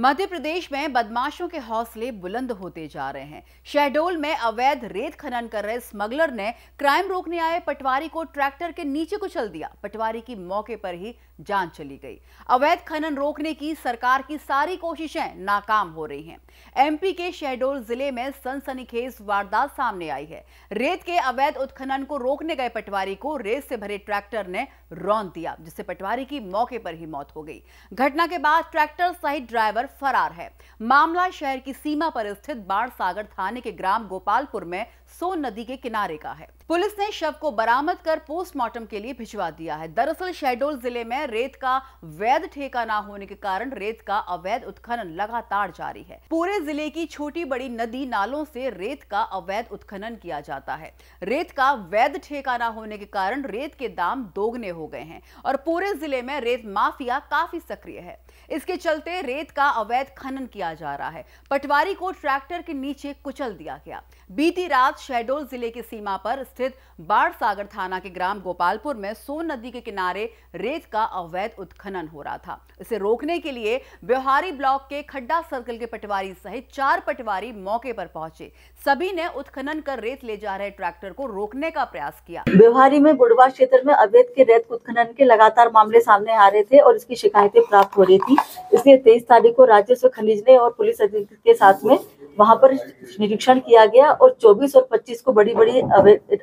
मध्य प्रदेश में बदमाशों के हौसले बुलंद होते जा रहे हैं। शहडोल में अवैध रेत खनन कर रहे स्मगलर ने क्राइम रोकने आए पटवारी को ट्रैक्टर के नीचे कुचल दिया। पटवारी की मौके पर ही जान चली गई। अवैध खनन रोकने की सरकार की सारी कोशिशें नाकाम हो रही हैं। एमपी के शहडोल जिले में सनसनीखेज वारदात सामने आई है। रेत के अवैध उत्खनन को रोकने गए पटवारी को रेत से भरे ट्रैक्टर ने रौंद दिया, जिससे पटवारी की मौके पर ही मौत हो गई। घटना के बाद ट्रैक्टर सहित ड्राइवर फरार है। मामला शहर की सीमा पर स्थित बाणसागर थाने के ग्राम गोपालपुर में सोन नदी के किनारे का है। पुलिस ने शव को बरामद कर पोस्टमार्टम के लिए भिजवा दिया है। दरअसल शहडोल जिले में रेत का वैध ठेका न होने के कारण रेत का अवैध उत्खनन लगातार जारी है। पूरे जिले की छोटी बड़ी नदी नालों से रेत का अवैध उत्खनन किया जाता है। रेत का वैध ठेका न होने के कारण रेत के दाम दोगुने हो गए हैं और पूरे जिले में रेत माफिया काफी सक्रिय है। इसके चलते रेत का अवैध खनन किया जा रहा है। पटवारी को ट्रैक्टर के नीचे कुचल दिया गया। बीती रात शहडोल जिले की सीमा पर स्थित बाणसागर थाना के ग्राम गोपालपुर में सोन नदी के किनारे रेत का अवैध उत्खनन हो रहा था। इसे रोकने के लिए ब्योहारी ब्लॉक के खड्डा सर्कल के पटवारी सहित 4 पटवारी मौके पर पहुंचे। सभी ने उत्खनन कर रेत ले जा रहे ट्रैक्टर को रोकने का प्रयास किया। ब्योहारी में बुढ़वा क्षेत्र में अवैध के रेत उत्खनन के लगातार मामले सामने आ रहे थे और इसकी शिकायतें प्राप्त हो रही थी। इसलिए 23 तारीख को राजस्व खनिज ने और पुलिस अधीक्षक के साथ में वहां पर निरीक्षण किया गया और 24 और 25 को बड़ी बड़ी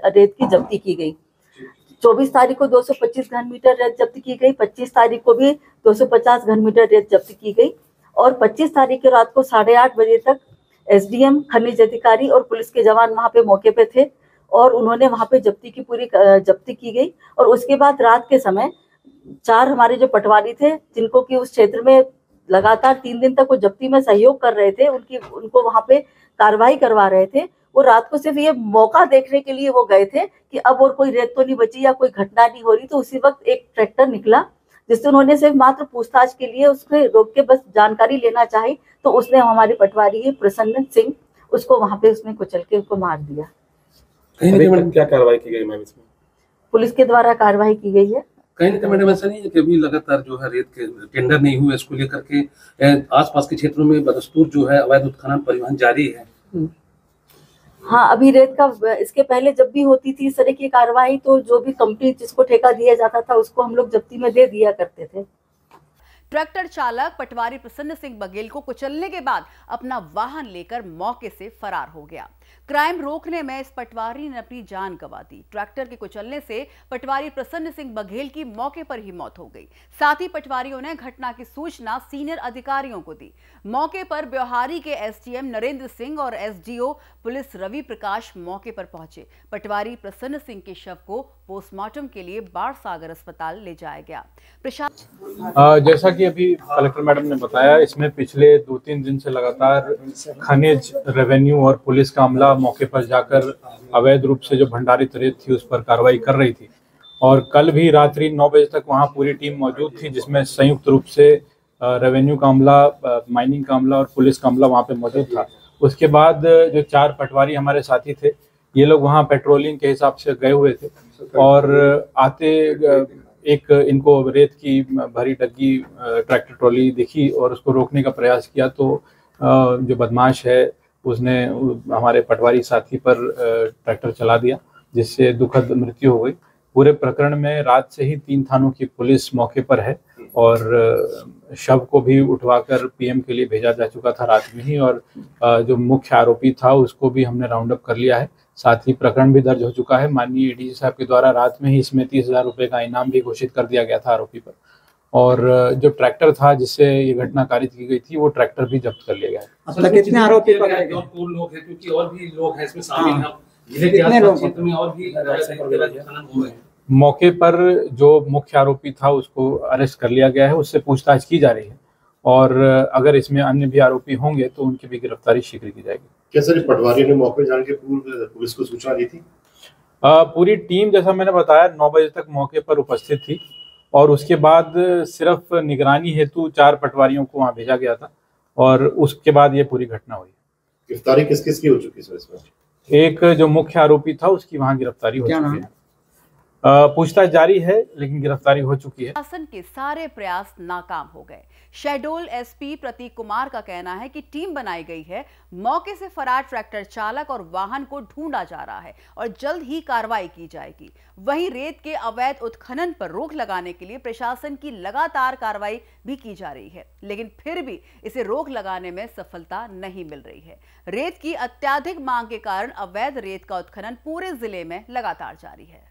रेत की जब्ती की गई। 24 तारीख को 225 घन मीटर रेत जब्त की गई। 25 तारीख को भी 250 घन मीटर रेत जब्त की गई और 25 तारीख की रात को 8:30 बजे तक एसडीएम, खनिज अधिकारी और पुलिस के जवान वहां पे मौके पे थे और उन्होंने वहां पे जब्ती की गई। और उसके बाद रात के समय 4 हमारे जो पटवारी थे, जिनको कि उस क्षेत्र में लगातार 3 दिन तक वो जब्ती में सहयोग कर रहे थे, उनको वहां पे कार्रवाई करवा रहे थे। वो रात को सिर्फ ये मौका देखने के लिए वो गए थे कि अब और कोई रेत तो नहीं बची या कोई घटना नहीं हो रही। तो उसी वक्त एक ट्रैक्टर निकला जिससे उन्होंने सिर्फ मात्र पूछताछ के लिए उसको रोक के बस जानकारी लेना चाही। तो उसने हमारे पटवारी है प्रसन्न सिंह, उसको वहां पे उसने कुचल के उसको मार दिया। कहीं ना कहीं मैडम क्या कार्रवाई की गई मैम इसमें? पुलिस के द्वारा कार्रवाई की गई है। कहीं ना कहीं मैडम ऐसा नहीं है कि अभी लगातार जो है रेत के टेंडर नहीं हुए, इसको लेकर के आसपास के क्षेत्रों में बदस्तूर जो है अवैध उत्खनन परिवहन जारी है? हाँ, अभी रेत का इसके पहले जब भी होती थी इस तरह की कार्रवाई तो जो भी कंपनी जिसको ठेका दिया जाता था उसको हम लोग जब्ती में दे दिया करते थे। ट्रैक्टर चालक पटवारी प्रसन्न सिंह बघेल को कुचलने के बाद अपना वाहन लेकर मौके से फरार हो गया। क्राइम रोकने में इस पटवारी ने अपनी जान गंवा दी। ट्रैक्टर के कुचलने से पटवारी प्रसन्न सिंह बघेल की मौके पर ही मौत हो गई। साथ ही पटवारियों ने घटना की सूचना सीनियर अधिकारियों को दी। मौके पर ब्योहारी के एसडीएम नरेंद्र सिंह और एसडीओ पुलिस रवि प्रकाश मौके पर पहुंचे। पटवारी प्रसन्न सिंह के शव को पोस्टमार्टम के लिए बाणसागर अस्पताल ले जाया गया। जैसा कि अभी कलेक्टर मैडम ने बताया, इसमें पिछले 2-3 दिन से लगातार खनिज, रेवेन्यू और पुलिस का अमला मौके पर जाकर अवैध रूप से जो भंडारित रेत थी उस पर कार्रवाई कर रही थी। और कल भी रात्रि 9 बजे तक वहां पूरी टीम मौजूद थी, जिसमें संयुक्त रूप से रेवेन्यू का अमला, माइनिंग का अमला और पुलिस का अमला वहां पे मौजूद था। उसके बाद जो 4 पटवारी हमारे साथी थे, ये लोग वहां पेट्रोलिंग के हिसाब से गए हुए थे और आते एक इनको रेत की भरी डग्गी ट्रैक्टर ट्रॉली दिखी और उसको रोकने का प्रयास किया। तो जो बदमाश है उसने हमारे पटवारी साथी पर ट्रैक्टर चला दिया, जिससे दुखद मृत्यु हो गई। पूरे प्रकरण में रात से ही 3 थानों की पुलिस मौके पर है और शव को भी उठवाकर पीएम के लिए भेजा जा चुका था रात में ही। और जो मुख्य आरोपी था उसको भी हमने राउंड अप कर लिया है। साथ ही प्रकरण भी दर्ज हो चुका है। माननीय एडीजी साहब के द्वारा रात में ही इसमें 30,000 रुपये का इनाम भी घोषित कर दिया गया था आरोपी पर। और जो ट्रैक्टर था जिससे ये घटना कारित की गई थी, वो ट्रैक्टर भी जब्त कर लिया गया है। कितने आरोपी लोग हैं, क्योंकि और भी लोग हैं इसमें शामिल हैं? कितने लोग क्षेत्र में और भी हो गए? मौके पर जो मुख्य आरोपी था उसको अरेस्ट कर लिया गया है, उससे पूछताछ की जा रही है और अगर इसमें अन्य भी आरोपी होंगे तो उनकी भी गिरफ्तारी शीघ्र की जाएगी। क्या सर पटवारी ने मौके जाने के पूर्व पुलिस को सूचना दी थी? पूरी टीम, जैसा मैंने बताया, 9 बजे तक मौके पर उपस्थित थी और उसके बाद सिर्फ निगरानी हेतु 4 पटवारियों को वहां भेजा गया था और उसके बाद ये पूरी घटना हुई। गिरफ्तारी किस-किस की हो चुकी है सर इसमें? एक जो मुख्य आरोपी था उसकी वहां गिरफ्तारी हो चुकी है। पूछताछ जारी है, लेकिन गिरफ्तारी हो चुकी है। शासन के सारे प्रयास नाकाम हो गए। शहडोल एसपी प्रतीक कुमार का कहना है कि टीम बनाई गई है, मौके से फरार ट्रैक्टर चालक और वाहन को ढूंढा जा रहा है और जल्द ही कार्रवाई की जाएगी। वहीं रेत के अवैध उत्खनन पर रोक लगाने के लिए प्रशासन की लगातार कार्रवाई भी की जा रही है, लेकिन फिर भी इसे रोक लगाने में सफलता नहीं मिल रही है। रेत की अत्यधिक मांग के कारण अवैध रेत का उत्खनन पूरे जिले में लगातार जारी है।